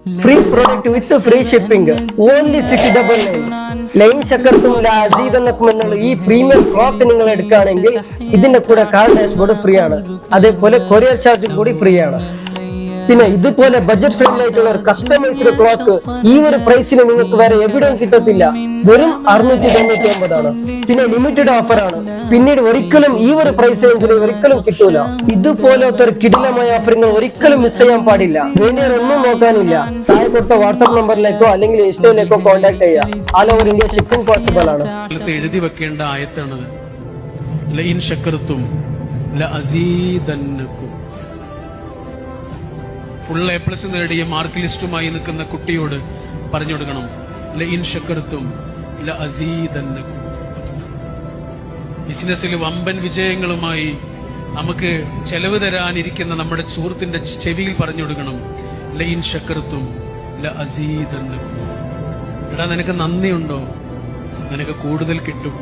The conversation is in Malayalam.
Free product with free shipping. Only 699. Line ശക്കർത്തും അസീദ് എന്നൊക്കെ എന്നുള്ള ഈ പ്രീമിയം ക്ലോത്ത് നിങ്ങൾ എടുക്കുകയാണെങ്കിൽ ഇതിന്റെ കൂടെ കാർ ഡാഷ്ബോർഡ് ഫ്രീ ആണ്. അതേപോലെ കൊറിയർ ചാർജ് കൂടി ഫ്രീ ആണ്. പിന്നെ ഇതുപോലെ ബഡ്ജറ്റ് ഫ്രണ്ട്ലി ആയിട്ടുള്ള ഒരു കസ്റ്റമൈസ്ഡ് ക്ലോത്ത് ഈ ഒരു പ്രൈസിന് നിങ്ങൾക്ക് വേറെ എവിടെയും കിട്ടത്തില്ല. വെറും 699 പിന്നെ ലിമിറ്റഡ് ഓഫർ ആണ്. പിന്നീട് ഒരിക്കലും ഈ ഒരു പ്രൈസ് റേഞ്ചിൽ ഒരിക്കലും കിട്ടൂല. ഇതുപോലത്തെ ഒരു കിടിലമായ ഓഫർ നിങ്ങൾ ഒരിക്കലും മിസ് ചെയ്യാൻ പാടില്ല. വേണ്ടിയൊന്നും നോക്കാനില്ല. താഴെ കൊടുത്ത വാട്സ്ആപ്പ് നമ്പറിലേക്കോ അല്ലെങ്കിൽ ഇൻസ്റ്റയിലേക്കോ കോൺടാക്ട് ചെയ്യാം. All over India shipping possible ആണ്. എഴുതി വെക്കേണ്ട ആയത്താണ് ലഇൻ ശക്കർതും ലഅസീദന്നകും. ഫുൾ A+ നേടിയ മാർക്ക് ലിസ്റ്റുമായി നിൽക്കുന്ന കുട്ടിയോട് പറഞ്ഞു കൊടുക്കണം, ലഇൻ ശക്കർതും ലഅസീദന്നകും. ബിസിനസ്സിൽ വമ്പൻ വിജയങ്ങളുമായി നമുക്ക് ചെലവ് തരാനിരിക്കുന്ന നമ്മുടെ സുഹൃത്തിന്റെ ചെവിയിൽ പറഞ്ഞു കൊടുക്കണം, ലഇൻ ശക്കർതും ലഅസീദന്നകും. എടാ, നിനക്ക് നന്ദിയുണ്ടോ? നിനക്ക് കൂടുതൽ കിട്ടും.